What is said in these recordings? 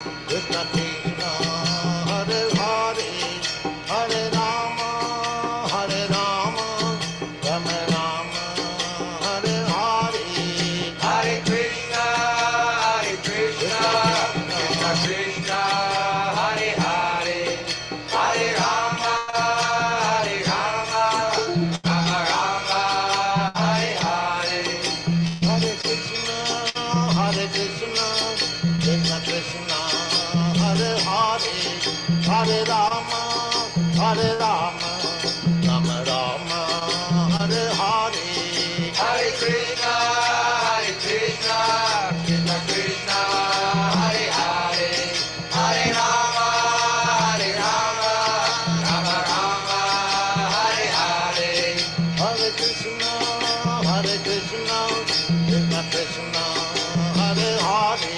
Krishna Krishna, Hare Hare, Hare Rama, Hare Rama, Rama Rama, Hare Hare, Hare Krishna, Krishna Krishna, Hare Hare, Hare Rama, Rama Rama, Hare Hare. Hare Krishna, Hare Krishna, Krishna Krishna, Hare Hare, Hare Rama, Hare Rama, Rama Rama, Hare Hare. Hare Krishna, Krishna Krishna, Hare Hare, Hare Rama, Rama Rama, Hare Hare. Hare Krishna, Hare Krishna, Krishna Krishna, Hare Hare,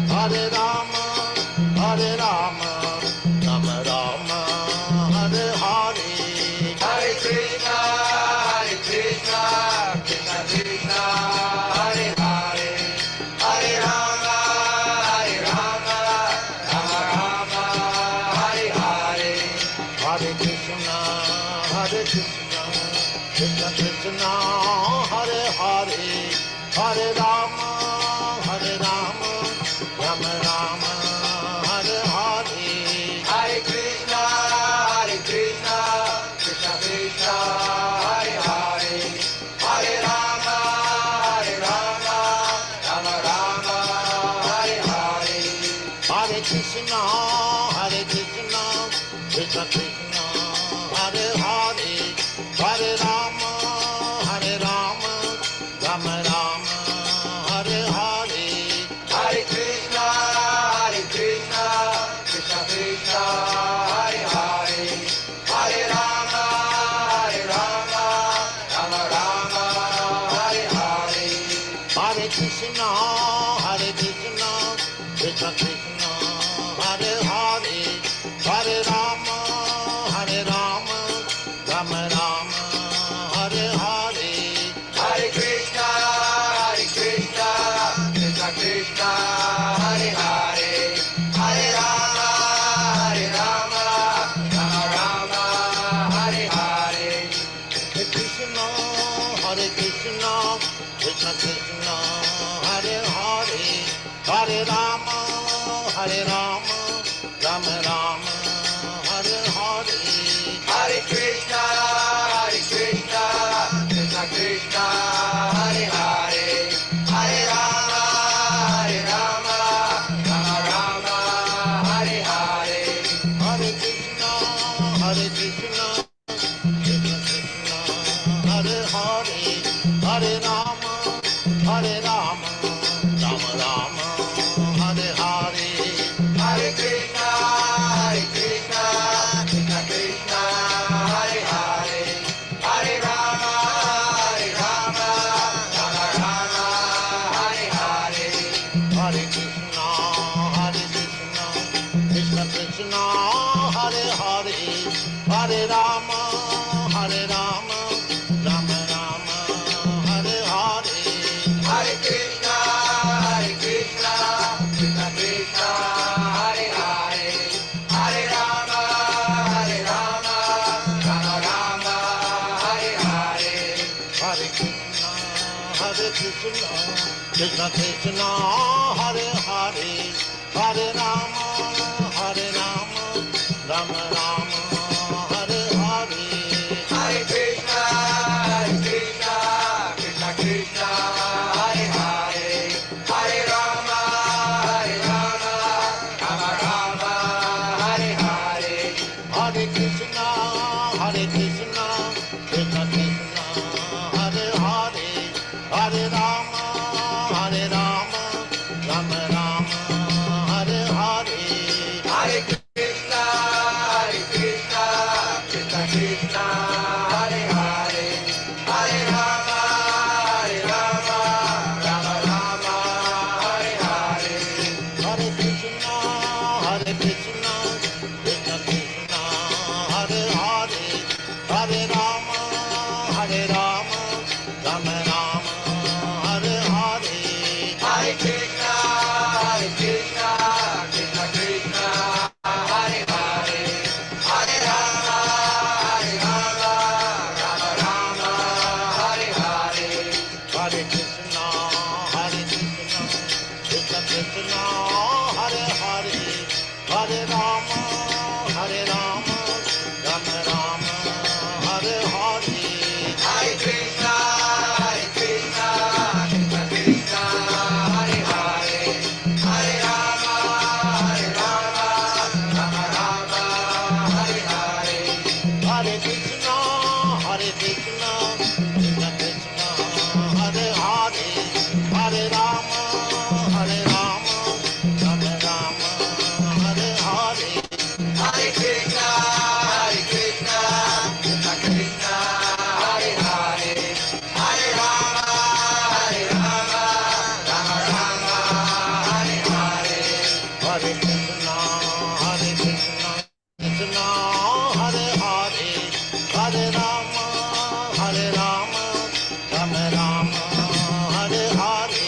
Hare Rama, Hare Rama, Rama Rama, Hare Hare. Hare Krishna, Krishna Krishna, Hare Hare, Hare Rama, Rama Rama, Hare Hare. Hare Krishna, Hare Krishna, Krishna Krishna, Hare Hare, Hare Rama, Hare Rama, Rama Rama, Hare Hare. Hare Krishna, Krishna Krishna, Hare Hare, Hare Rama, Rama Rama, Hare Hare. Hare Krishna, Hare Krishna, Krishna Krishna, Hare Hare, Hare Rama, Hare Rama, Rama Rama, Hare Hare. Hare Krishna, Krishna Krishna, Hare Hare, Hare Rama, Rama Rama, Hare Hare. Hare Krishna, Hare Krishna, Krishna Krishna, Hare Hare, Hare Rama, Hare Rama, Rama Rama, Hare Hare. Hare Krishna, Krishna Krishna, Hare Hare, Hare Rama, Rama Rama, Hare Hare. Hare Krishna, Hare Krishna, Krishna Krishna, Hare Hare, Hare Rama, Hare Rama, Rama Rama, Hare Hare. Hare Krishna, Krishna Krishna, Hare Hare, Hare Rama, Rama Rama, Hare Hare. Hare Krishna, Hare Krishna, Krishna Krishna, Hare Hare, Hare Rama, Hare Rama, Rama Rama, Hare Hare. Hare Krishna, Krishna Krishna, Hare Hare, Hare Rama, Rama Rama, Hare Hare. Hare Krishna, Hare Krishna, Krishna Krishna, Hare Hare, Hare Rama, Hare Rama, Rama Rama, Hare Hare. Hare Krishna, Krishna Krishna, Hare Hare, Hare Rama, Rama Rama, Hare Hare. Hare Krishna, Hare Krishna, Krishna Krishna, Hare Hare, Hare Rama, Hare Rama, Rama Rama, Hare Hare. Hare Krishna, Krishna Krishna, Hare Hare, Hare Rama, Rama Rama, Hare Hare. Hare Krishna, Hare Krishna, Krishna Krishna, Hare Hare, Hare Rama, Hare Rama, Rama Rama, Hare Hare. Hare Krishna, Krishna Krishna, Hare Hare, Hare Rama, Rama Rama, Hare Hare. Hare Krishna, Hare Krishna, Krishna Krishna, Hare Hare, Hare Rama, Hare Rama, Rama Rama, Hare Hare. Hare Krishna, Krishna Krishna, Hare Krishna, Krishna Hare Hare, Hare Rama, Hare Rama, Rama Rama, Hare Hare.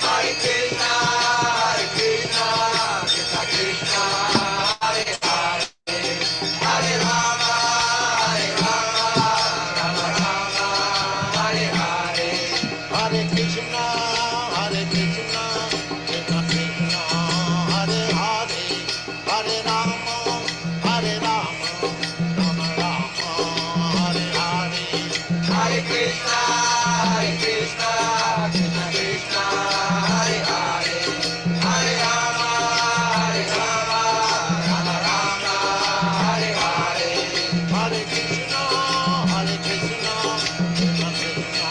Hare Krishna, Krishna Krishna, Hare Hare, Hare Rama, Rama Rama, Hare Hare. Hare Krishna, Hare Krishna, Krishna Krishna, Hare Hare, Hare Rama, Hare Rama, Rama Rama, Hare Hare. Hare Krishna, Krishna Krishna, Hare Hare, Hare Rama, Rama Rama, Hare Hare. Hare Krishna, Hare Krishna, Krishna Krishna,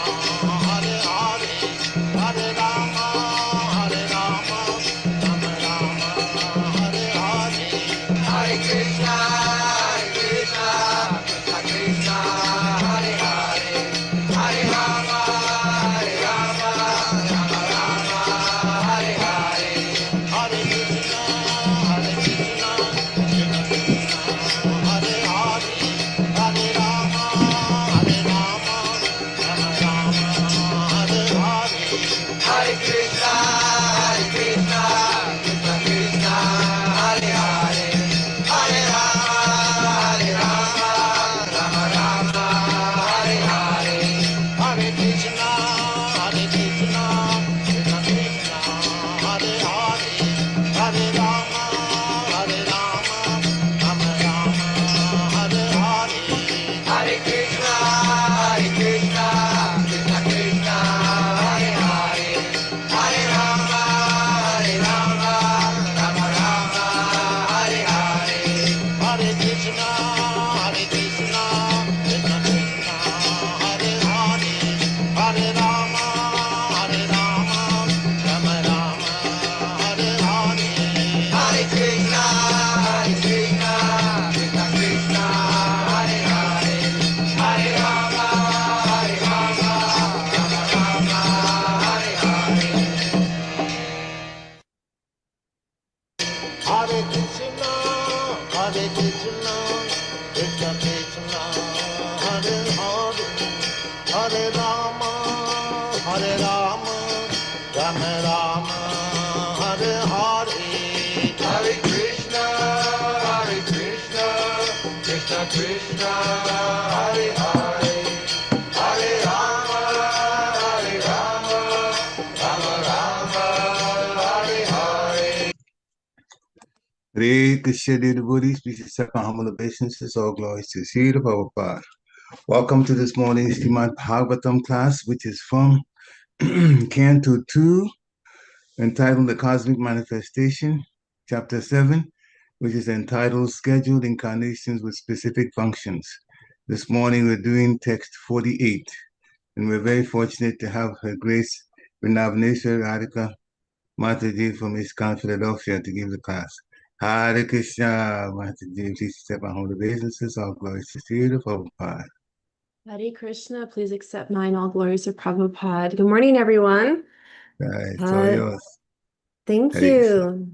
Hare Hare, Hare Rama, Hare Rama, Rama Rama, Hare Hare. Hare Krishna, Krishna Krishna, Hare Hare, Hare Rama, Rama Rama, Hare Hare. Hare Krishna, Hare Krishna, Krishna Krishna, Hare Hare, Hare Rama, Hare Rama, Rama Rama, Hare Hare. Hare Krishna, Krishna Krishna, Hare Hare, Hare Rama, Rama Rama, Hare Hare. Hare Krishna, Hare Krishna, Krishna Krishna, Hare Hare, Hare Rama, Hare Rama, Rama Rama, Hare Hare. Hare Krishna, Krishna Krishna, Hare Hare, Hare Rama, Rama Rama, Hare Hare. Hare Krishna, Hare Krishna, Krishna Krishna, Hare Hare, Hare Rama, Hare Rama, Rama Rama, Hare Hare. Hare Krishna, Krishna Krishna, Hare Hare, Hare Rama, Rama Rama, Hare Hare. Hare Krishna, Hare Krishna, Krishna Krishna, Hare Hare, Hare Rama, Hare Rama, Rama Rama, Hare Hare. Hare Krishna, Krishna Krishna, Hare Hare, Hare Rama, Rama Rama, Hare Hare. Hare Krishna, dear devotees, please accept my humble obeisances. All glories to Sri Prabhupada. Welcome to this morning's Srimad Bhagavatam class, which is from Canto 2, entitled The Cosmic Manifestation, Chapter 7, which is entitled Scheduled Incarnations with Specific Functions. This morning we're doing text 48, and we're very fortunate to have Her Grace Vrindavaneswari Radhika Mataji from ISKCON Philadelphia to give the class. Hare Krishna, Mataji, please accept my humble obeisances. All glories to Sri Prabhupada. Hare Krishna, please accept mine, all glories of Prabhupada. Good morning, everyone. It's all yours. Thank Hare Krishna. you.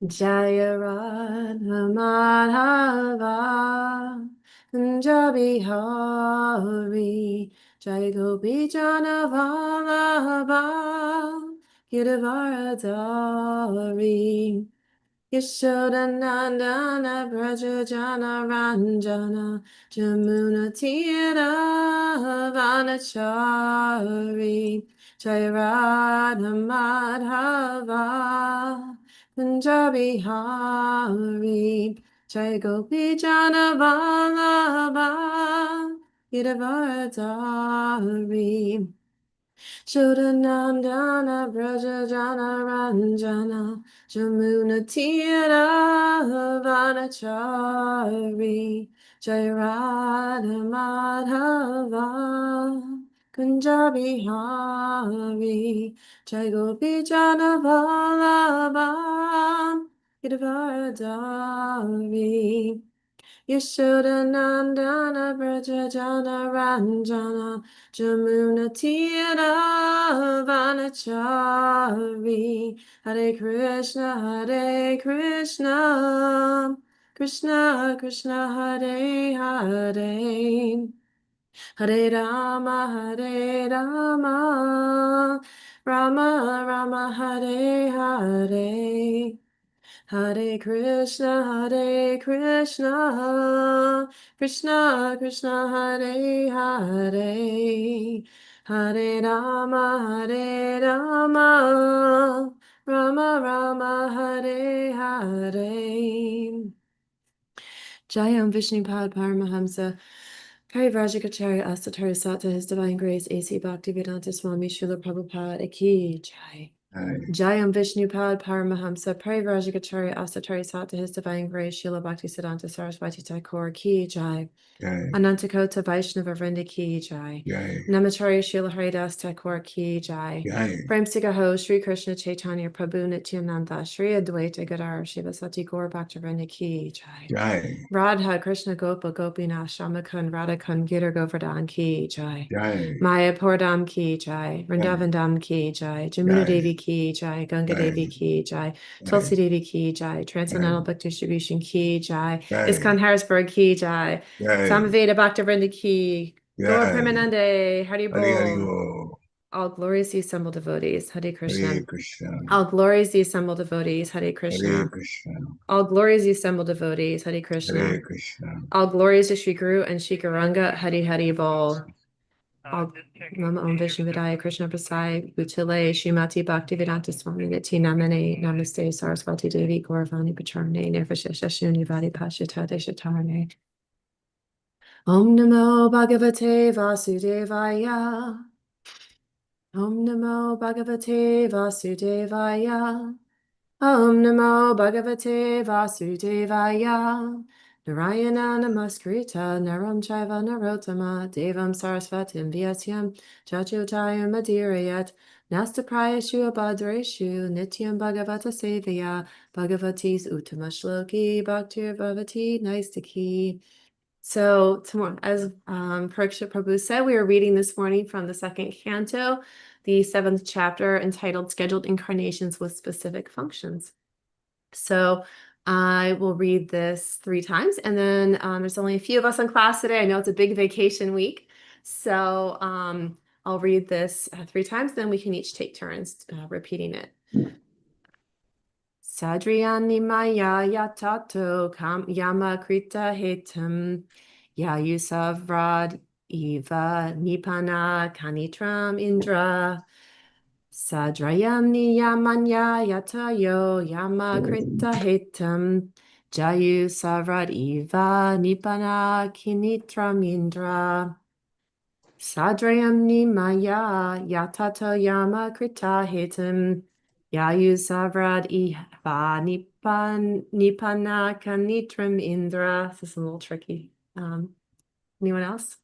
Jaya Radha Madhava Punjabi Hari Jai Gopi Jana Vallabha Girivardhari Yashodanandana Brajajana Ranjana Jamuna Tira Vanachari Jai Radha Madhava Punjabi Hari Jai Gopi Jana Vallabha Girivardhari Shodanandana Brajajana Ranjana Jamuna Tira Vanachari Jai Radha Madhava Kunjabi Hari Jai Gopi Jana Vallabha Girivardhari Yashoda Nandana Braja Jana Ranjana Jamuna Tira Vanachari Hare Krishna Krishna Krishna Hare Hare Hare Rama Rama Rama Hare Hare Hare Krishna Krishna Krishna Hare Hare Hare Rama Rama Rama Hare Hare Jayam Vishnupad Paramahamsa Parivrajikacharya Astatara Sata His Divine Grace A.C. Bhaktivedanta Swami Srila Prabhupada Ki Jai. Jayam Vishnupad Paramahamsa Parivrajikacharya Astatara Sata His Divine Grace Srila Bhaktisiddhanta Saraswati Thakur Ki Jai. Anantakota Vaishnava Vrinda Ki Jai. Namacharya Srila Haridas Thakur Ki Jai. Prem Sigaho Sri Krishna Chaitanya Prabhu Nityananda Sri Advaita Gadar Shiva Sati Gaur Bhaktivinoda Ki Jai. Radha Krishna Gopa Gopinath Shamakun Radhakun Gitter Govardhan Ki Jai. Maya Purdam Ki Jai. Vrindavandam Ki Jai. Jamuna Devi Ki Jai. Ganga Devi Ki Jai. Tulsi Devi Ki Jai. Transcendental Book Distribution Ki Jai. ISKCON Harrisburg Ki Jai. Samaveda Bhaktivinoda Ki. Gaur Premanande Hari Bol. All glories the assembled devotees. Hare Krishna. All glories the assembled devotees. Hare Krishna. All glories the assembled devotees. Hare Krishna. All glories to Shri Guru and Shri Garanga. Hare Hare Bol. All Mama Om Vishnu Vidaya Krishna Prasai Utile Shrimati Bhaktivedanta Swami Niti Namane Namaste Saraswati Devi Gauravani Pacharne Nirvasheshashuni Vadi Pashita Deshatarne. Om Namo Bhagavate Vasudevaya. Om Namo Bhagavate Vasudevaya. Om Namo Bhagavate Vasudevaya. Narayana Namaskritya Naram Chaiva Narottama Devam Sarasvatim Vyasyam Chachochayam Adirayat Nastaprayashu Abhadreshu Nityam Bhagavata Sevaya Bhagavatis Uttama Shloki Bhaktir Bhavati Naistaki. So, as Parikshit Prabhu said, we are reading this morning from the second canto, the 7th chapter, entitled Scheduled Incarnations with Specific Functions. So I will read this 3 times, and then there's only a few of us in class today. I know it's a big vacation week, so I'll read this 3 times, then we can each take turns repeating it. Sadriyani maya yatato kam yama krita hetam yayusavrad eva nipana kanitram indra sadrayam niyamanya yatayo yama krita hetam jayusavrad eva nipana kinitram indra sadrayam nimaya yatato yama krita hetam Yayu-savrad iha nipana kanitram indra. This is a little tricky. Anyone else?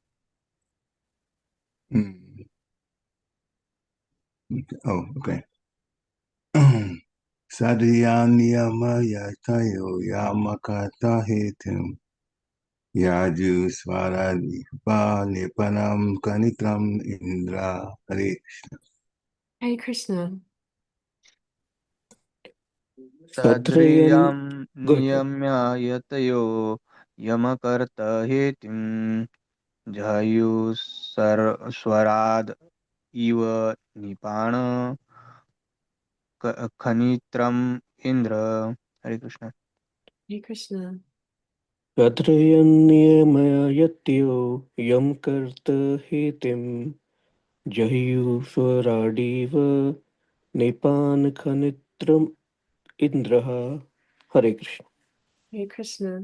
Oh, okay. Sadhyanyama yatayo yamakata hetim yaju swaradipa nipanam kanitram indra. Hare Krishna. Hare Krishna. Sadriyam niyamya yatayo yamakarta hetim jayu swarad iva nipana khanitram indra. Hare Krishna. Hare Krishna. Katrayanniyamaya yam karta hetim jayu swaradiva nipan khanitram indraha. Hare Krishna. Hare Krishna.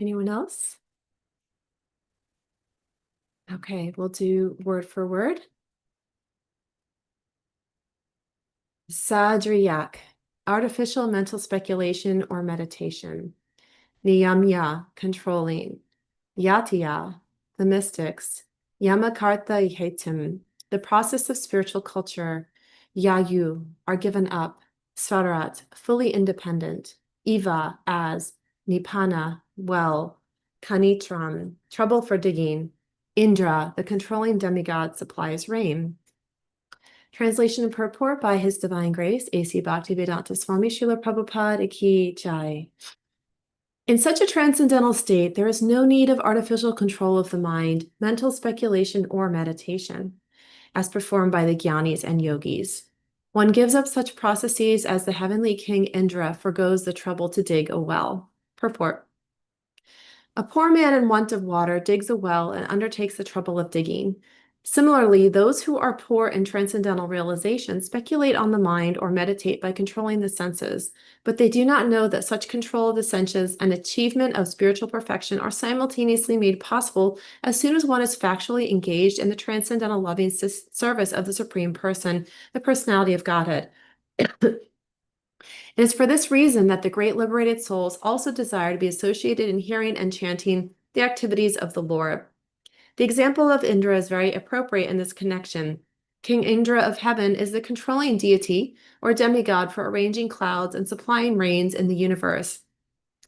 Anyone else? Okay, we'll do word for word. Sadriyak, artificial mental speculation or meditation. Niyamya, controlling. Yatya, the mystics. Yamakarta Yetim, the process of spiritual culture. Yayu, are given up. Swarat, fully independent. Eva, as. Nipana, well. Kanitram, trouble for digging. Indra, the controlling demigod, supplies rain. Translation and purport by His Divine Grace, A.C. Bhaktivedanta Swami Srila Prabhupada Ki Jai. In such a transcendental state, there is no need of artificial control of the mind, mental speculation, or meditation, as performed by the jnanis and yogis. One gives up such processes as the heavenly king Indra forgoes the trouble to dig a well. Purport. A poor man in want of water digs a well and undertakes the trouble of digging. Similarly, those who are poor in transcendental realization speculate on the mind or meditate by controlling the senses, but they do not know that such control of the senses and achievement of spiritual perfection are simultaneously made possible as soon as one is factually engaged in the transcendental loving service of the Supreme Person, the personality of Godhead. It is for this reason that the great liberated souls also desire to be associated in hearing and chanting the activities of the Lord. The example of Indra is very appropriate in this connection. King Indra of heaven is the controlling deity or demigod for arranging clouds and supplying rains in the universe.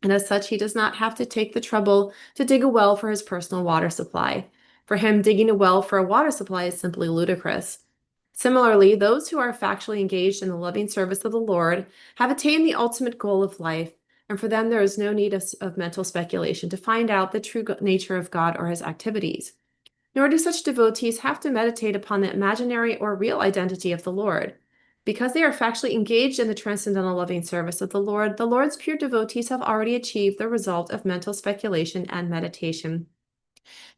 And as such, he does not have to take the trouble to dig a well for his personal water supply. For him, digging a well for a water supply is simply ludicrous. Similarly, those who are factually engaged in the loving service of the Lord have attained the ultimate goal of life, and for them there is no need of mental speculation to find out the true nature of God or his activities. Nor do such devotees have to meditate upon the imaginary or real identity of the Lord. Because they are factually engaged in the transcendental loving service of the Lord's pure devotees have already achieved the result of mental speculation and meditation.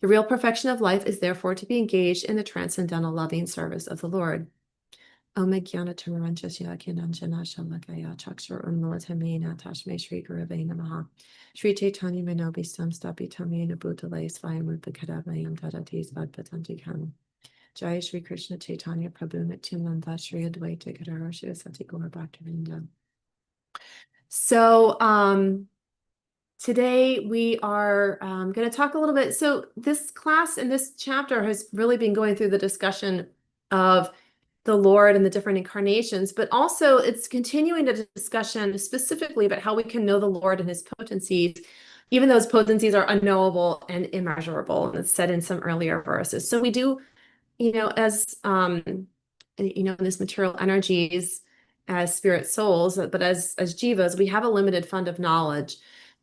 The real perfection of life is therefore to be engaged in the transcendental loving service of the Lord. Om Jnana Tamaranchasya Kinanjana Shalakaya Chakshur Unmulatamina Tashme Shri Gurave Namaha. Shri Chaitanya Manobistam Stapitamina Bhutale Svayamupa Kadavayam Tadatis Vadpatantikam. Jai Shri Krishna Chaitanya Prabhu Nityananda Shri Advaita Gadara Shri Sati Gaur Bhaktivinoda. So, today we are going to talk a little bit. So this class and this chapter has really been going through the discussion of the Lord and the different incarnations, but also it's continuing the discussion specifically about how we can know the Lord and his potencies, even though his potencies are unknowable and immeasurable, and it's said in some earlier verses. So we do, as this material energies as spirit souls, but as jivas, we have a limited fund of knowledge.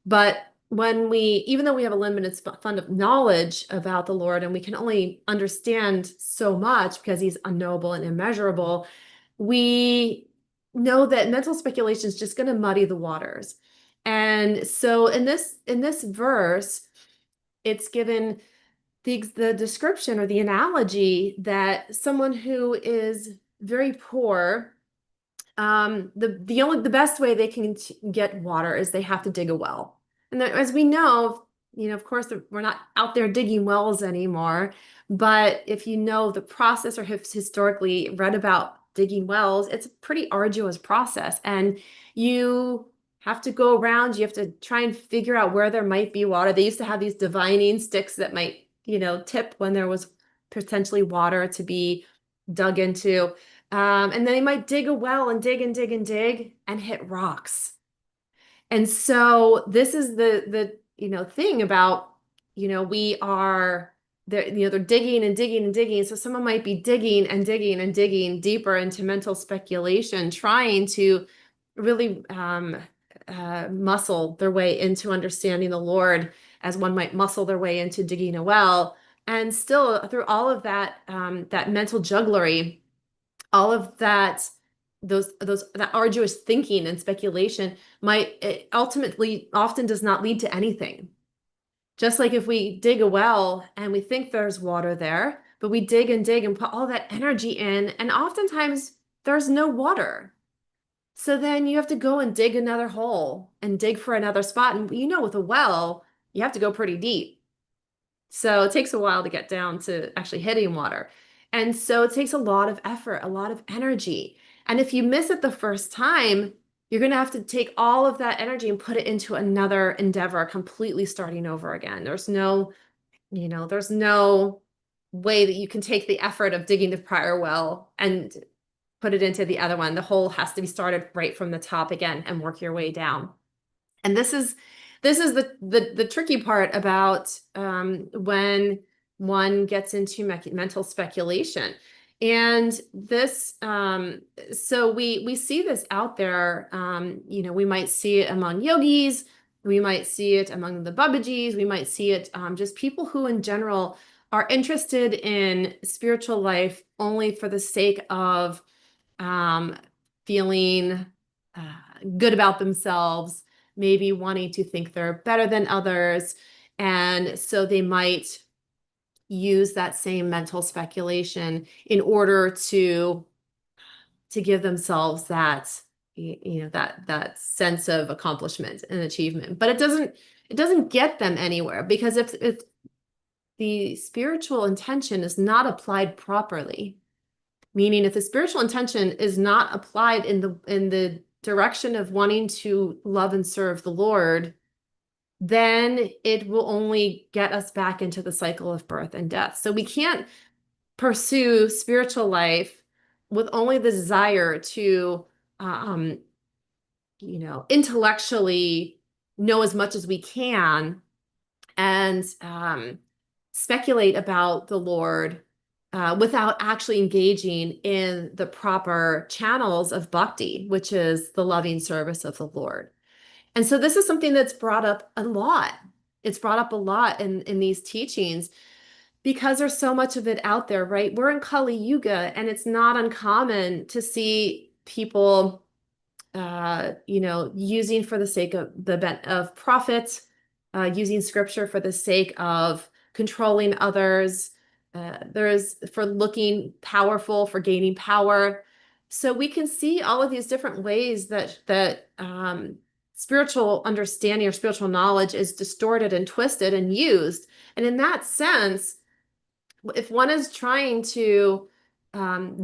But even though we have a limited fund of knowledge about the Lord, and we can only understand so much because he's unknowable and immeasurable, we know that mental speculation is just going to muddy the waters. And so in this verse, it's given the description or the analogy that someone who is very poor, the best way they can get water is they have to dig a well. And as we know, of course, we're not out there digging wells anymore. But if you know the process or have historically read about digging wells, it's a pretty arduous process. And you have to go around, you have to try and figure out where there might be water. They used to have these divining sticks that might, tip when there was potentially water to be dug into. And then they might dig a well and dig and dig and dig and hit rocks. And so this is the thing about, we are there, they're digging and digging and digging. So someone might be digging and digging and digging deeper into mental speculation, trying to really muscle their way into understanding the Lord, as one might muscle their way into digging a well. And still through all of that, that mental jugglery, all of that, that arduous thinking and speculation ultimately often does not lead to anything. Just like if we dig a well and we think there's water there, but we dig and dig and put all that energy in, and oftentimes there's no water. So then you have to go and dig another hole and dig for another spot. And with a well, you have to go pretty deep. So it takes a while to get down to actually hitting water. And so it takes a lot of effort, a lot of energy. And if you miss it the first time, you're going to have to take all of that energy and put it into another endeavor, completely starting over again. There's no way that you can take the effort of digging the prior well and put it into the other one. The hole has to be started right from the top again and work your way down. And this is this is the tricky part about when one gets into mental speculation. And this, so we see this out there. We might see it among yogis, we might see it among the Babajis, we might see it just people who in general are interested in spiritual life only for the sake of feeling good about themselves, maybe wanting to think they're better than others. And so they might use that same mental speculation in order to give themselves that that sense of accomplishment and achievement. But it doesn't get them anywhere, because if the spiritual intention is not applied properly, meaning if the spiritual intention is not applied in the direction of wanting to love and serve the Lord, then it will only get us back into the cycle of birth and death. So we can't pursue spiritual life with only the desire to intellectually know as much as we can and speculate about the Lord without actually engaging in the proper channels of bhakti, which is the loving service of the Lord. And so this is something that's brought up a lot. It's brought up a lot in these teachings, because there's so much of it out there, right? We're in Kali Yuga, and it's not uncommon to see people, using for the sake of profit, using scripture for the sake of controlling others. There's for looking powerful, for gaining power. So we can see all of these different ways that spiritual understanding or spiritual knowledge is distorted and twisted and used. And in that sense, if one is trying to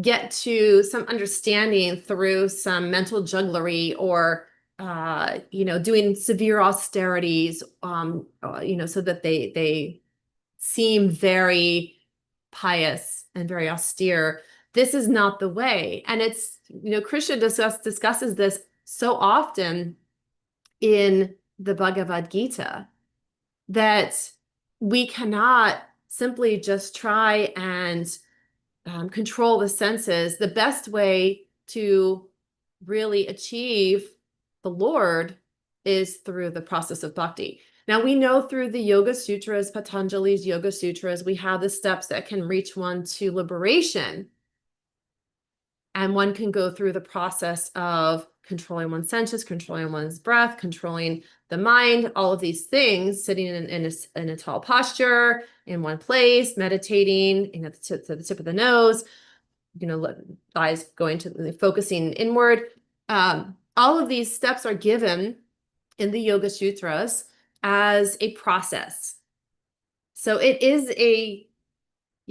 get to some understanding through some mental jugglery or doing severe austerities, so that they seem very pious and very austere, this is not the way. And it's, Krishna discusses this so often in the Bhagavad Gita, that we cannot simply just try and control the senses. The best way to really achieve the Lord is through the process of bhakti. Now, we know through the Yoga Sutras, Patanjali's Yoga Sutras, we have the steps that can reach one to liberation. And one can go through the process of controlling one's senses, controlling one's breath, controlling the mind, all of these things, sitting in a tall posture, in one place, meditating, at the tip of the nose, eyes going to focusing inward. All of these steps are given in the Yoga Sutras as a process. So it is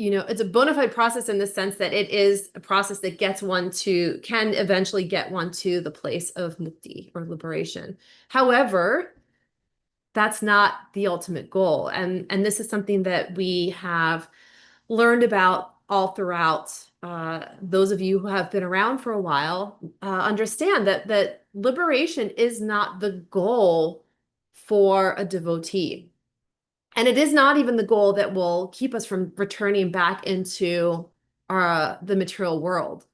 it's a bona fide process in the sense that it is a process that can eventually get one to the place of mukti or liberation. However, that's not the ultimate goal. And this is something that we have learned about all throughout. Those of you who have been around for a while understand that liberation is not the goal for a devotee. And it is not even the goal that will keep us from returning back into the material world.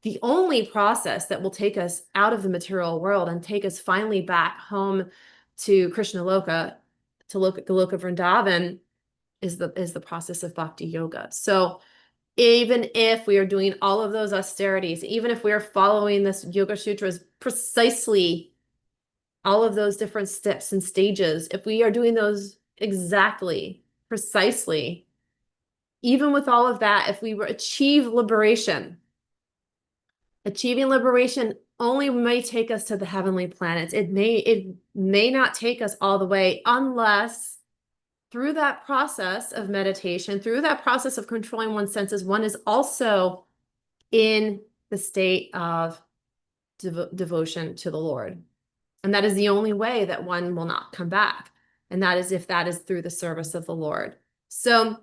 The only process that will take us out of the material world and take us finally back home to Krishna Loka, to Goloka Vrindavan, is the process of bhakti yoga. So even if we are doing all of those austerities, even if we are following this Yoga Sutras precisely, all of those different steps and stages, if we are doing those exactly, precisely, even with all of that, if we achieve liberation, achieving liberation only may take us to the heavenly planets. It may not take us all the way, unless through that process of meditation, through that process of controlling one's senses, one is also in the state of devotion to the Lord. And that is the only way that one will not come back. And that is if that is through the service of the Lord. So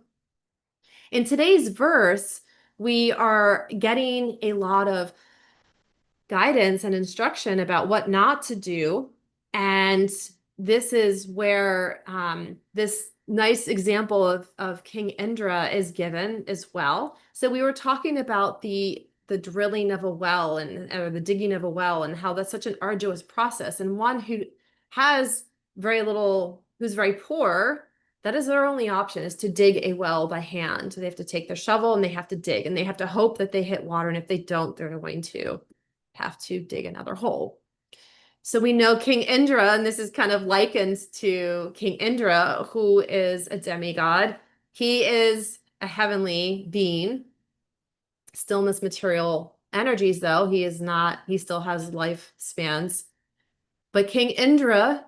in today's verse, we are getting a lot of guidance and instruction about what not to do. And this is where this nice example of King Indra is given as well. So we were talking about the drilling of a well or the digging of a well and how that's such an arduous process. And one who has very little, who's very poor, that is their only option, is to dig a well by hand. They have to take their shovel and they have to dig, and they have to hope that they hit water. And if they don't, they're going to have to dig another hole. So we know King Indra, and this is kind of likened to King Indra, who is a demigod. He is a heavenly being, still in this material energies, though. He is not, he still has lifespans. But King Indra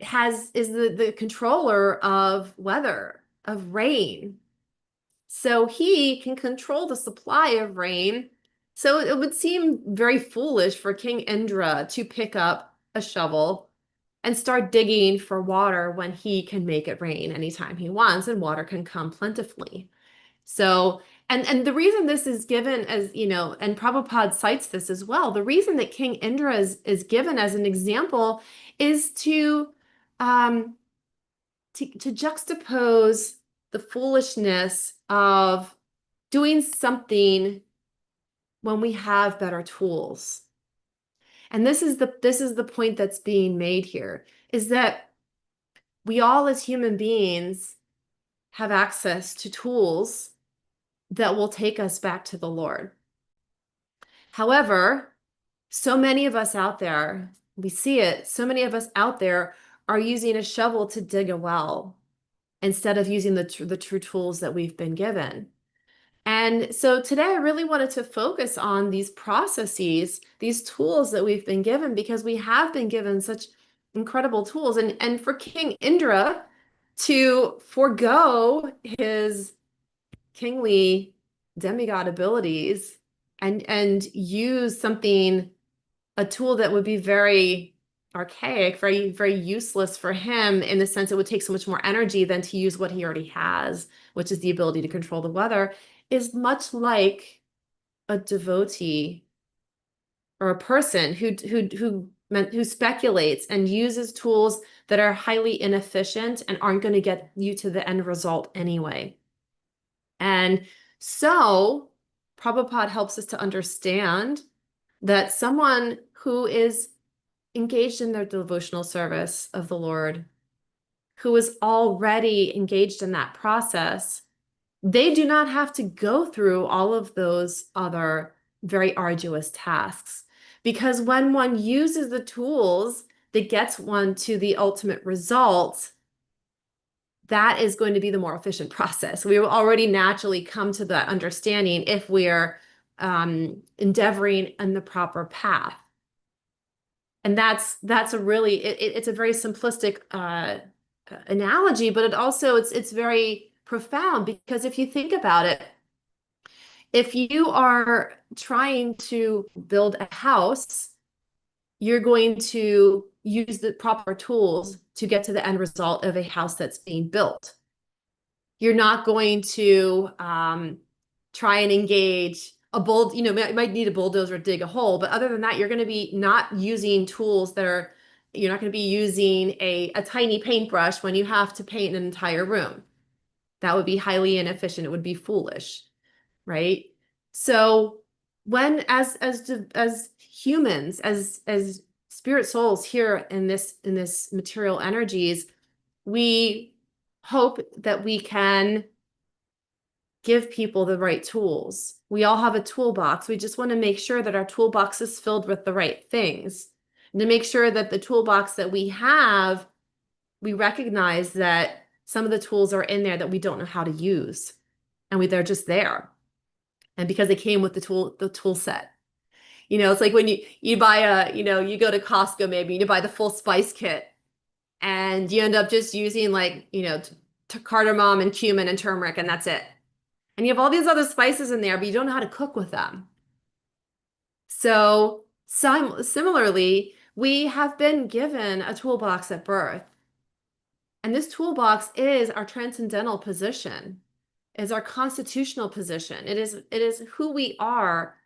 is the controller of weather, of rain. So he can control the supply of rain. So it would seem very foolish for King Indra to pick up a shovel and start digging for water when he can make it rain anytime he wants, and water can come plentifully. So, and the reason this is given as, you know, and Prabhupada cites this as well, the reason that King Indra is given as an example is to juxtapose the foolishness of doing something when we have better tools. And this is the point that's being made here, is that we all as human beings have access to tools that will take us back to the Lord. However, so many of us out there, we see it, so many of us out there are using a shovel to dig a well instead of using the true tools that we've been given. And so today I really wanted to focus on these processes, these tools that we've been given, because we have been given such incredible tools. And for King Indra to forego his kingly demigod abilities and use something, a tool that would be very archaic, very, very useless for him, in the sense it would take so much more energy than to use what he already has, which is the ability to control the weather, is much like a devotee or a person who speculates and uses tools that are highly inefficient and aren't going to get you to the end result anyway. And so Prabhupada helps us to understand that someone who is engaged in their devotional service of the Lord, who is already engaged in that process, they do not have to go through all of those other very arduous tasks. Because when one uses the tools that gets one to the ultimate result, that is going to be the more efficient process. We will already naturally come to that understanding if we're endeavoring in the proper path. And that's a really, it's a very simplistic analogy, but it also, it's very profound, because if you think about it, if you are trying to build a house, you're going to use the proper tools to get to the end result of a house that's being built. You're not going to try and engage a you might need a bulldozer to dig a hole, but other than that, you're going to be not using tools that are, you're not going to be using a tiny paintbrush when you have to paint an entire room. That would be highly inefficient. It would be foolish, right? So when, as humans, as spirit souls here in this material energies, we hope that we can give people the right tools. We all have a toolbox. We just want to make sure that our toolbox is filled with the right things. And to make sure that the toolbox that we have, we recognize that some of the tools are in there that we don't know how to use. And they're just there. And because they came with the tool set. You know, it's like when you buy you go to Costco, maybe you buy the full spice kit, and you end up just using, like, cardamom and cumin and turmeric, and that's it. And you have all these other spices in there, but you don't know how to cook with them. So similarly, we have been given a toolbox at birth. And this toolbox is our transcendental position, is our constitutional position. It is who we are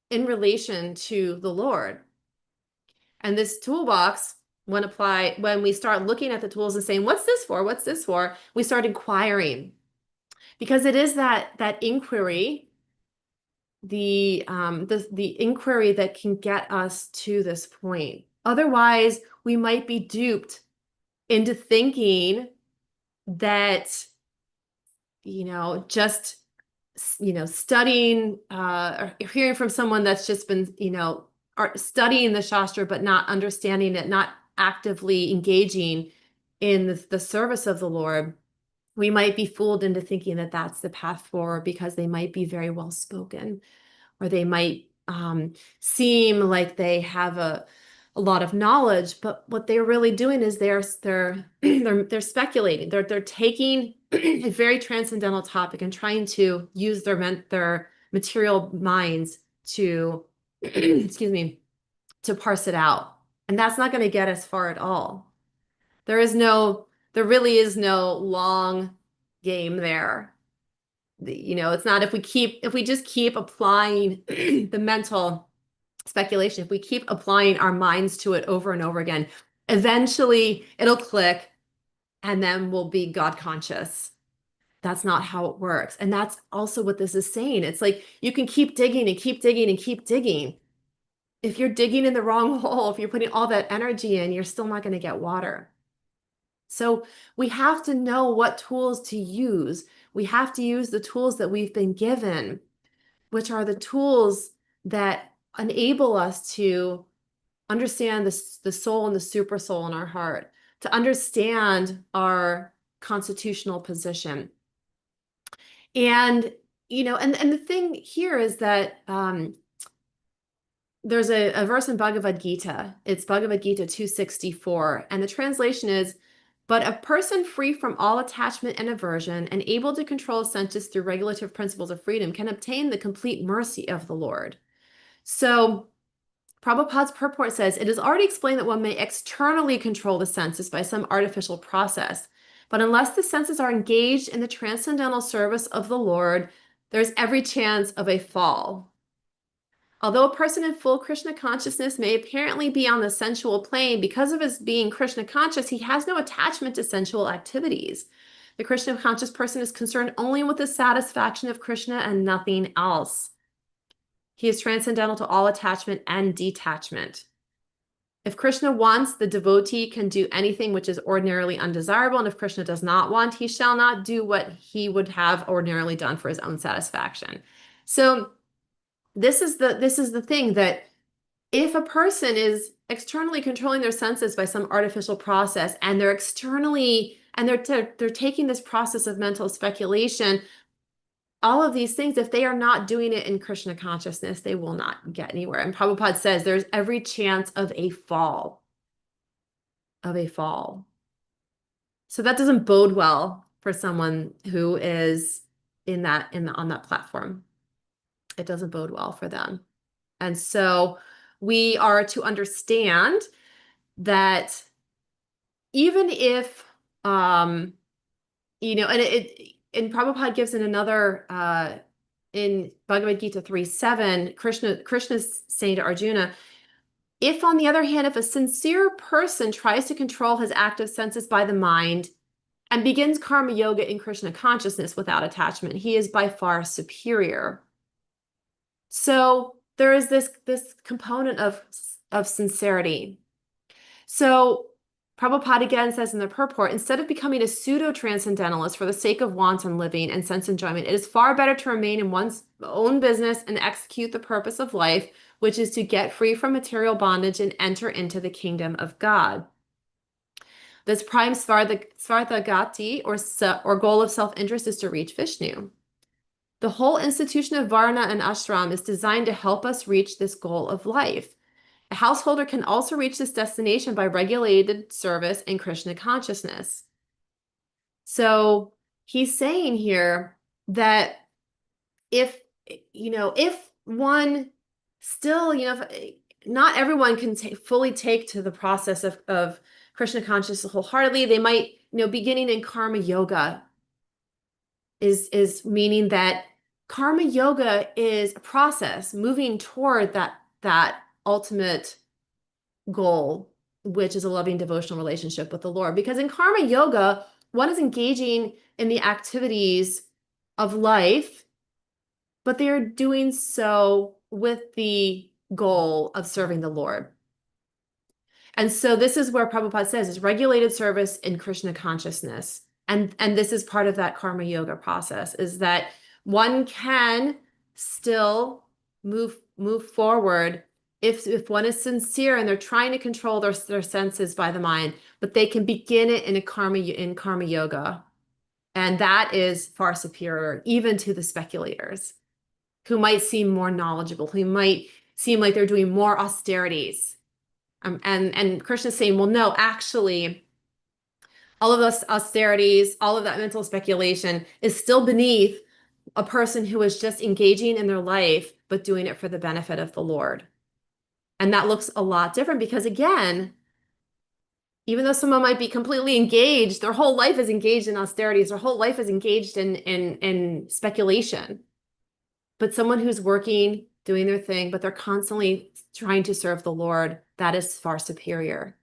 in relation to the Lord. And this toolbox when we start looking at the tools and saying, what's this for? What's this for? We start inquiring, because it is that inquiry, the inquiry that can get us to this point. Otherwise, we might be duped into thinking that, just, studying or hearing from someone that's just been, studying the Shastra, but not understanding it, not actively engaging in the service of the Lord. We might be fooled into thinking that that's the path forward, because they might be very well spoken, or they might seem like they have a lot of knowledge, but what they're really doing is they're speculating. They're taking a very transcendental topic and trying to use their material minds to excuse me, to parse it out. And that's not going to get us far at all. There really is no long game there. It's not, if we just keep applying the mental speculation, if we keep applying our minds to it over and over again, eventually it'll click, and then we'll be God conscious. That's not how it works. And that's also what this is saying. It's like you can keep digging and keep digging and keep digging. If you're digging in the wrong hole, if you're putting all that energy in, you're still not going to get water. So we have to know what tools to use. We have to use the tools that we've been given, which are the tools that enable us to understand the soul and the super soul in our heart, to understand our constitutional position. And, and the thing here is that there's a verse in Bhagavad Gita. It's Bhagavad Gita 264. And the translation is, but a person free from all attachment and aversion and able to control senses through regulative principles of freedom can obtain the complete mercy of the Lord. So Prabhupada's purport says, it is already explained that one may externally control the senses by some artificial process. But unless the senses are engaged in the transcendental service of the Lord, there's every chance of a fall. Although a person in full Krishna consciousness may apparently be on the sensual plane, because of his being Krishna conscious, he has no attachment to sensual activities. The Krishna conscious person is concerned only with the satisfaction of Krishna and nothing else. He is transcendental to all attachment and detachment. If Krishna wants, the devotee can do anything which is ordinarily undesirable, and if Krishna does not want, he shall not do what he would have ordinarily done for his own satisfaction. So this is the thing, that if a person is externally controlling their senses by some artificial process, and they're taking this process of mental speculation, all of these things, if they are not doing it in Krishna consciousness, they will not get anywhere. And Prabhupada says there's every chance of a fall. So that doesn't bode well for someone who is on that platform. It doesn't bode well for them. And so we are to understand that even if, and Prabhupada gives in another, in Bhagavad Gita 3:7, Krishna's saying to Arjuna, if on the other hand, if a sincere person tries to control his active senses by the mind and begins karma yoga in Krishna consciousness without attachment, he is by far superior. So there is this component of sincerity. So Prabhupada again says in the purport, instead of becoming a pseudo-transcendentalist for the sake of wanton living and sense enjoyment, it is far better to remain in one's own business and execute the purpose of life, which is to get free from material bondage and enter into the kingdom of God. This prime svarthagati, or goal of self-interest, is to reach Vishnu. The whole institution of Varna and Ashram is designed to help us reach this goal of life. A householder can also reach this destination by regulated service and Krishna consciousness. So he's saying here that if one still, not everyone can fully take to the process of Krishna consciousness wholeheartedly. They might, beginning in karma yoga is meaning that karma yoga is a process moving toward that ultimate goal, which is a loving devotional relationship with the Lord. Because in karma yoga, one is engaging in the activities of life, but they are doing so with the goal of serving the Lord. And so this is where Prabhupada says is regulated service in Krishna consciousness. And this is part of that karma yoga process, is that one can still move forward if one is sincere and they're trying to control their senses by the mind, but they can begin it in karma yoga. And that is far superior even to the speculators who might seem more knowledgeable, who might seem like they're doing more austerities. And Krishna's saying, well, no, actually, all of those austerities, all of that mental speculation is still beneath a person who is just engaging in their life, but doing it for the benefit of the Lord. And that looks a lot different because, again, even though someone might be completely engaged, their whole life is engaged in austerities, their whole life is engaged in speculation. But someone who's working, doing their thing, but they're constantly trying to serve the Lord, that is far superior.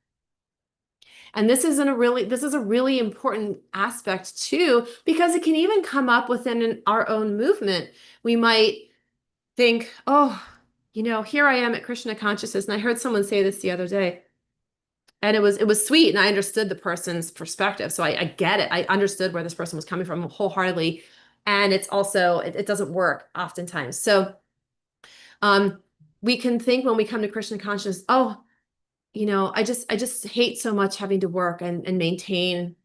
And this is a really important aspect too, because it can even come up within our own movement. We might think, oh, here I am at Krishna consciousness. And I heard someone say this the other day, and it was sweet, and I understood the person's perspective. So I get it. I understood where this person was coming from wholeheartedly. And it's also, it doesn't work oftentimes. So we can think when we come to Krishna consciousness, oh, I just hate so much having to work and maintain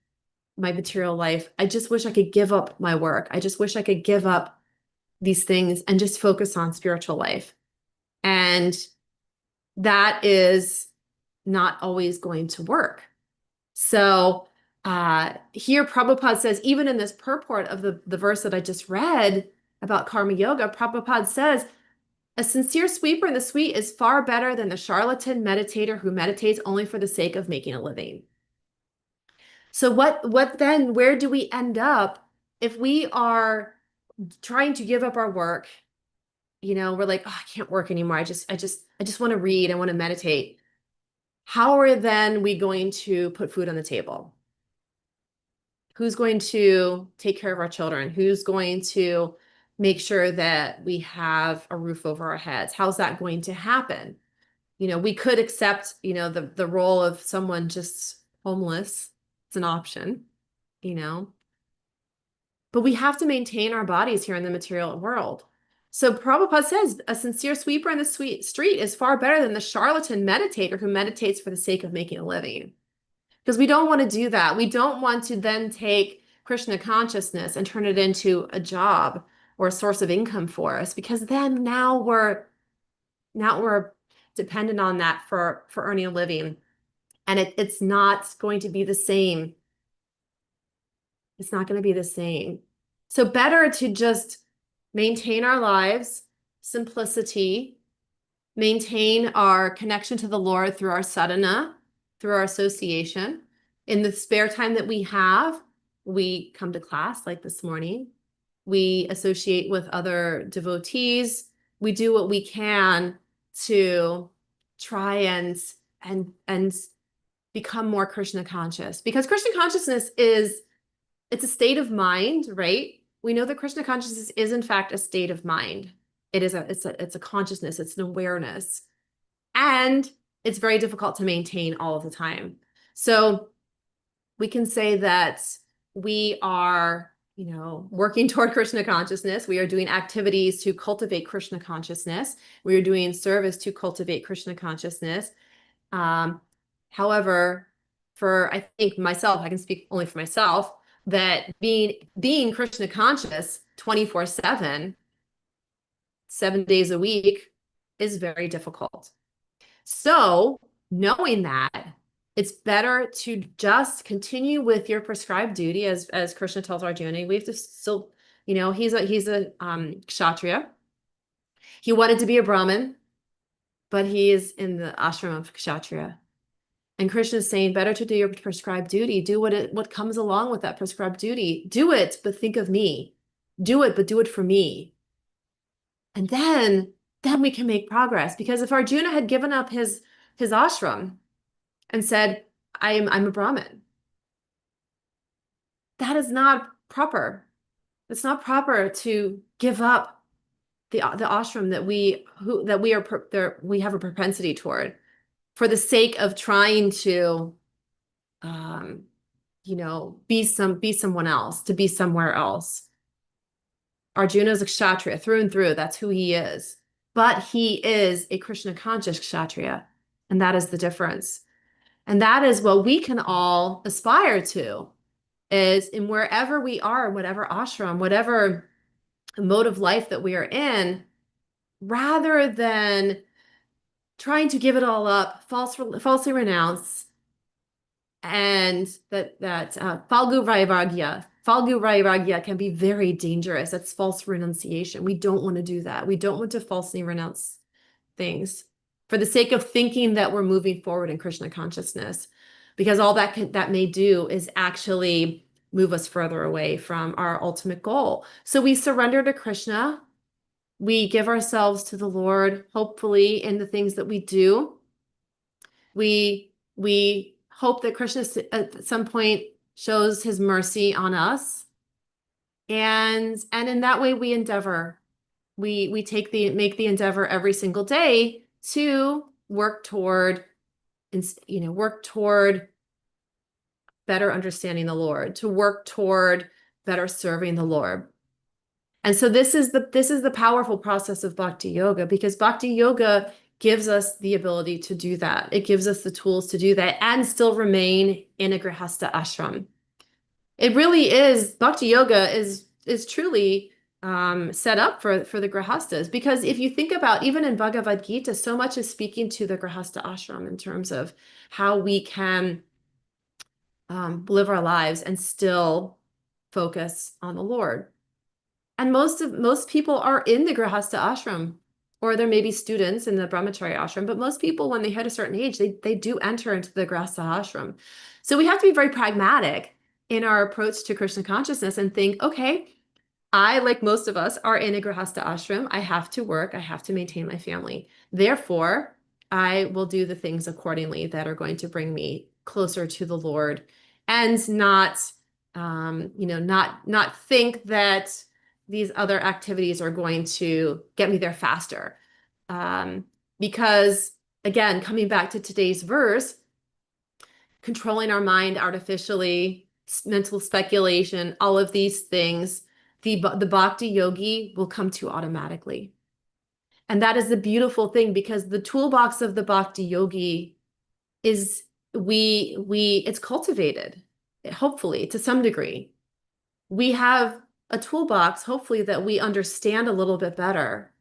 my material life. I just wish I could give up my work. I just wish I could give up these things and just focus on spiritual life. And that is not always going to work. So here Prabhupada says, even in this purport of the verse that I just read about karma yoga, Prabhupada says, a sincere sweeper in the sweet is far better than the charlatan meditator who meditates only for the sake of making a living. So what then, where do we end up if we are trying to give up our work? We're like, oh, I can't work anymore. I just want to read. I want to meditate. How are then we going to put food on the table? Who's going to take care of our children? Who's going to make sure that we have a roof over our heads? How's that going to happen? We could accept, the role of someone just homeless. It's an option, but we have to maintain our bodies here in the material world. So Prabhupada says a sincere sweeper in the street is far better than the charlatan meditator who meditates for the sake of making a living. Because we don't want to do that. We don't want to then take Krishna consciousness and turn it into a job or a source of income for us, because then now we're dependent on that for earning a living. And it's not going to be the same. It's not going to be the same. So better to just maintain our lives, simplicity, maintain our connection to the Lord through our sadhana, through our association. In the spare time that we have, we come to class like this morning. We associate with other devotees. We do what we can to try and become more Krishna conscious, because Krishna consciousness it's a state of mind, right? We know that Krishna consciousness is in fact a state of mind. It's a consciousness, it's an awareness, and it's very difficult to maintain all of the time. So we can say that we are, working toward Krishna consciousness. We are doing activities to cultivate Krishna consciousness. We are doing service to cultivate Krishna consciousness. However, for I think myself, I can speak only for myself, that being Krishna conscious 24/7, 7 days a week, is very difficult. So knowing that, it's better to just continue with your prescribed duty, as Krishna tells Arjuna. We have to still, he's a kshatriya. He wanted to be a Brahmin, but he is in the ashram of kshatriya. And Krishna is saying, better to do your prescribed duty. Do what comes along with that prescribed duty. Do it, but think of me. Do it, but do it for me. And then we can make progress. Because if Arjuna had given up his ashram, and said, I'm a Brahmin. That is not proper. It's not proper to give up the ashram that we have a propensity toward for the sake of trying to be someone else, to be somewhere else. Arjuna is a kshatriya through and through. That's who he is. But he is a Krishna conscious kshatriya. And that is the difference. And that is what we can all aspire to, is in wherever we are, whatever ashram, whatever mode of life that we are in, rather than trying to give it all up, falsely renounce, and that falgu vairagya can be very dangerous. That's false renunciation. We don't want to do that. We don't want to falsely renounce things for the sake of thinking that we're moving forward in Krishna consciousness, because all that may do is actually move us further away from our ultimate goal. So we surrender to Krishna. We give ourselves to the Lord, hopefully, in the things that we do. We hope that Krishna at some point shows his mercy on us. And in that way we endeavor. We make the endeavor every single day to work toward better understanding the Lord, to work toward better serving the Lord. And so this is the powerful process of bhakti yoga, because bhakti yoga gives us the ability to do that. It gives us the tools to do that and still remain in a grihastha ashram. It really is, bhakti yoga is truly set up for the grihasthas, because if you think about, even in Bhagavad Gita, so much is speaking to the grihastha ashram in terms of how we can live our lives and still focus on the Lord. And most people are in the grihastha ashram, or there may be students in the brahmacharya ashram, but most people, when they hit a certain age, they do enter into the grihastha ashram. So we have to be very pragmatic in our approach to Krishna consciousness and think, okay, I, like most of us, are in a grihastha ashram. I have to work. I have to maintain my family. Therefore, I will do the things accordingly that are going to bring me closer to the Lord, and not think that these other activities are going to get me there faster. Because again, coming back to today's verse, controlling our mind artificially, mental speculation, all of these things, the bhakti yogi will come to automatically. And that is the beautiful thing, because the toolbox of the bhakti yogi is it's cultivated, hopefully, to some degree. We have a toolbox, hopefully, that we understand a little bit better,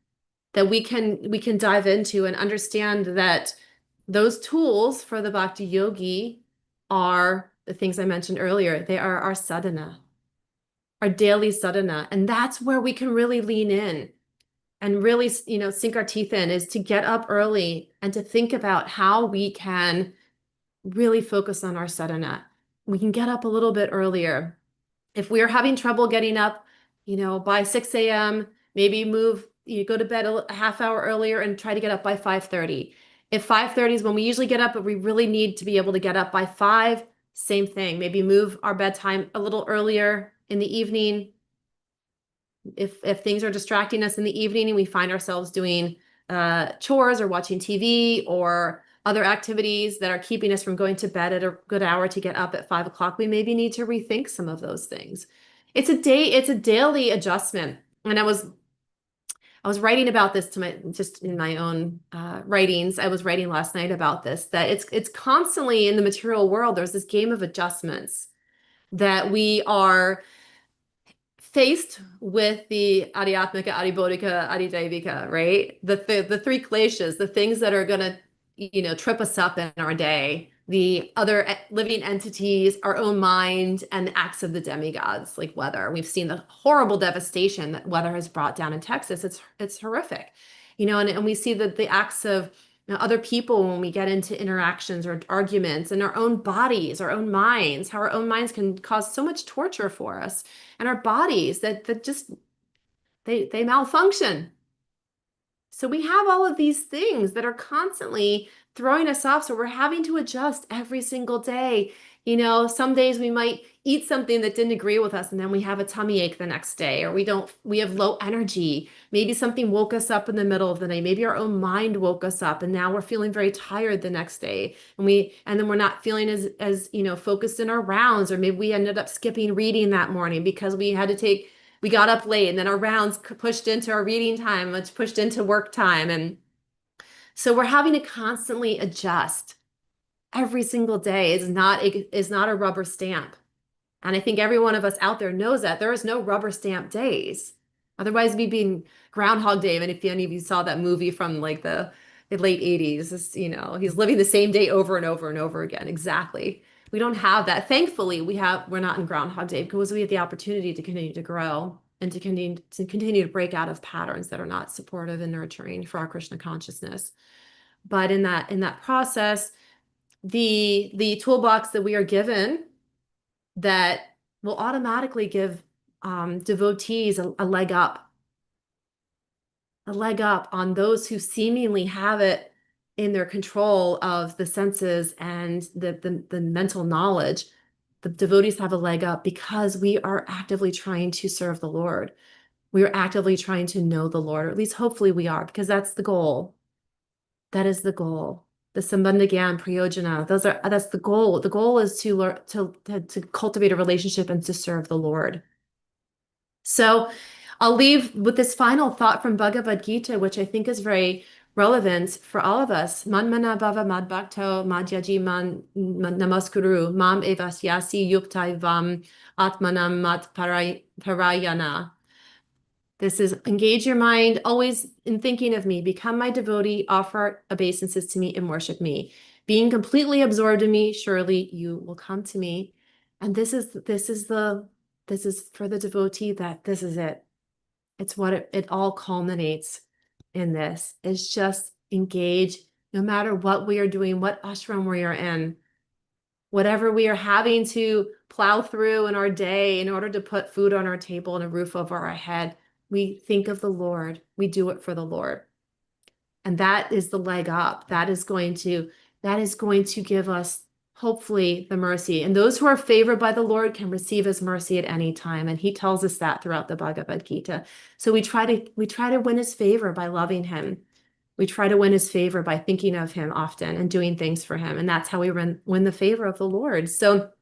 that we can dive into and understand that those tools for the bhakti yogi are the things I mentioned earlier. They are our sadhana, our daily sadhana. And that's where we can really lean in and really, sink our teeth in, is to get up early and to think about how we can really focus on our sadhana. We can get up a little bit earlier. If we're having trouble getting up, by 6 a.m., maybe you go to bed a half hour earlier and try to get up by 5:30. If 5:30 is when we usually get up, but we really need to be able to get up by 5, same thing. Maybe move our bedtime a little earlier in the evening. If things are distracting us in the evening and we find ourselves doing chores or watching TV or other activities that are keeping us from going to bed at a good hour to get up at 5 o'clock, we maybe need to rethink some of those things. It's a daily adjustment. And I was writing about this just in my own writings. I was writing last night about this, that it's constantly in the material world. There's this game of adjustments that we are faced with, the adhyatmika, adhibodhika, adhidaivika, right? The three kleshas, the things that are going to, trip us up in our day, the other living entities, our own mind, and the acts of the demigods, like weather. We've seen the horrible devastation that weather has brought down in Texas. It's horrific, and we see that the acts of other people when we get into interactions or arguments, and our own bodies, our own minds, how our own minds can cause so much torture for us, and our bodies that just they malfunction. So we have all of these things that are constantly throwing us off. So we're having to adjust every single day. You know, some days we might eat something that didn't agree with us, and then we have a tummy ache the next day, or we have low energy. Maybe something woke us up in the middle of the night. Maybe our own mind woke us up, and now we're feeling very tired the next day. And then we're not feeling as, you know, focused in our rounds, or maybe we ended up skipping reading that morning because we got up late, and then our rounds pushed into our reading time, which pushed into work time. And so we're having to constantly adjust every single day. Is not a rubber stamp. And I think every one of us out there knows that there is no rubber stamp days. Otherwise, we'd be in Groundhog Day. And if any of you saw that movie from like the late 80s, you know, he's living the same day over and over and over again. Exactly. We don't have that. Thankfully, we're not in Groundhog Day because we have the opportunity to continue to grow and to continue to break out of patterns that are not supportive and nurturing for our Krishna consciousness. But in that process, the toolbox that we are given that will automatically give devotees a leg up on those who seemingly have it in their control of the senses and the mental knowledge. The devotees have a leg up because we are actively trying to serve the Lord. We are actively trying to know the Lord, or at least hopefully we are, because that's the goal. That is the goal. The Sambandha Gyan Priyojana, that's the goal. The goal is to learn to cultivate a relationship and to serve the Lord. So I'll leave with this final thought from Bhagavad Gita, which I think is very relevant for all of us. Manmana bhava madbhakto madhyaji man namaskuru mam evasyasi yuktai vam atmanam mat parayana. This is engage your mind always in thinking of me, become my devotee, offer obeisances to me and worship me. Being completely absorbed in me, surely you will come to me. And this is for the devotee that this is it. It's what it all culminates in this. It's just engage no matter what we are doing, what ashram we are in, whatever we are having to plow through in our day in order to put food on our table and a roof over our head. We think of the Lord. We do it for the Lord. And that is the leg up. That is going to give us hopefully the mercy. And those who are favored by the Lord can receive his mercy at any time. And he tells us that throughout the Bhagavad Gita. So we try to win his favor by loving him. We try to win his favor by thinking of him often and doing things for him. And that's how we win the favor of the Lord. So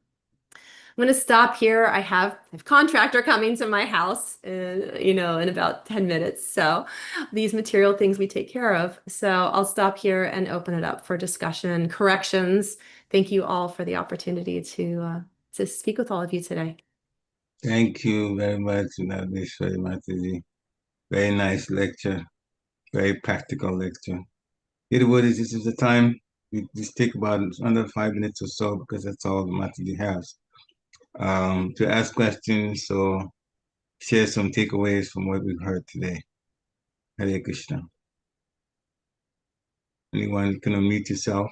I'm going to stop here. I have a contractor coming to my house, in about 10 minutes. So these material things we take care of. So I'll stop here and open it up for discussion, corrections. Thank you all for the opportunity to speak with all of you today. Thank you very much, Vrindavaneswari Mataji. Very nice lecture, very practical lecture. Devotees, this is the time. We just take about under 5 minutes or so because that's all Mataji has. To ask questions or share some takeaways from what we've heard today. Hare Krishna. Anyone can unmute yourself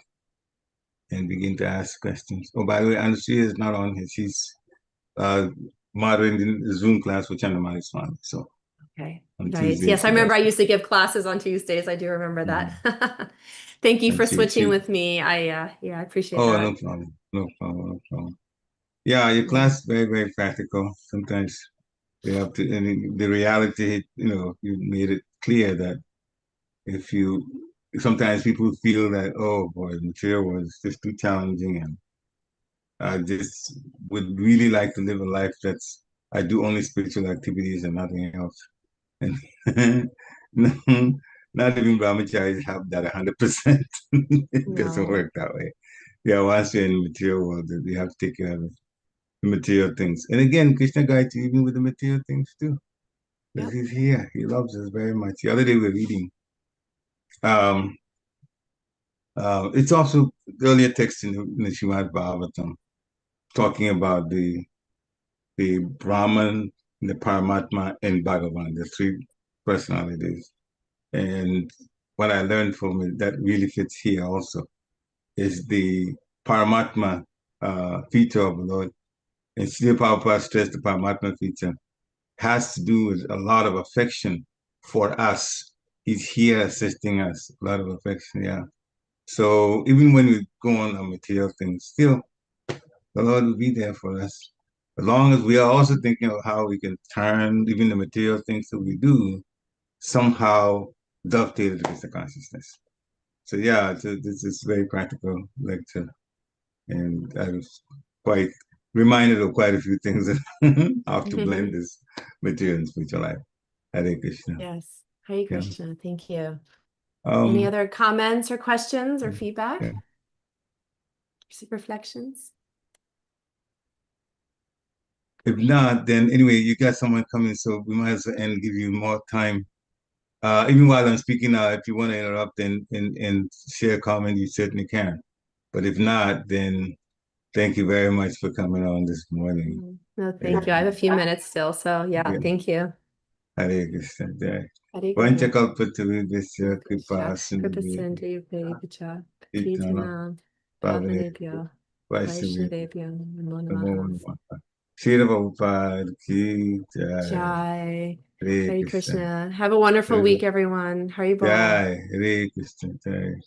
and begin to ask questions. Oh, by the way, Anushya is not on here. She's moderating the Zoom class for Vrindavaneswari. So okay. On Right. Tuesdays, Yes, I remember I used to give classes on Tuesdays. I do remember that. Thank you And for she- switching she- with me. I appreciate Oh, that. no problem. No problem. Yeah, your class is very, very practical. Sometimes you have to, and the reality, you made it clear that sometimes people feel that, oh boy, the material was just too challenging, and I just would really like to live a life I do only spiritual activities and nothing else. And no, not even brahmacharis have that 100%. It doesn't No. work that way. Yeah, once you're in the material world, you have to take care of the material things. And again, Krishna guides you even with the material things too. Because Yep. he's here. He loves us very much. The other day we were reading. It's also the earlier text in the Srimad Bhagavatam talking about the Brahman, the Paramatma, and Bhagavan, the three personalities. And what I learned from it that really fits here also is the Paramatma feature of the Lord. And Srila Prabhupada stressed the Paramatma feature has to do with a lot of affection for us. He's here assisting us, a lot of affection, yeah. So even when we go on material things, still the Lord will be there for us. As long as we are also thinking of how we can turn even the material things that we do somehow dovetail to Krishna consciousness. So yeah, this is very practical lecture, and I was quite reminded of quite a few things that how to blend this material and spiritual life. Hare Krishna. Yes. Hare Yeah. Krishna. Thank you. Any other comments or questions or feedback? Yeah. Reflections? If not, then anyway, you got someone coming, so we might as well end, give you more time. Even while I'm speaking now, if you want to interrupt and share a comment, you certainly can. But if not, then thank you very much for coming on this morning. No, thank you. I have a few minutes still, so yeah. Thank you. Hare Krishna. Jai. Hare Vancha Krishna. kalpatarubhasya kripa Kripa sindhu Sindhu Pacha Itana Kritina Pavane Pavanebhyo Vaishnavi Vaishnavebhyo Namo Namo Namaha. Namaha. Srila Prabhupada ki jai. Jai. Hare Hare Krishna. Krishna. Have a wonderful week, everyone. Haribol. Jai. Hare Krishna. Jai.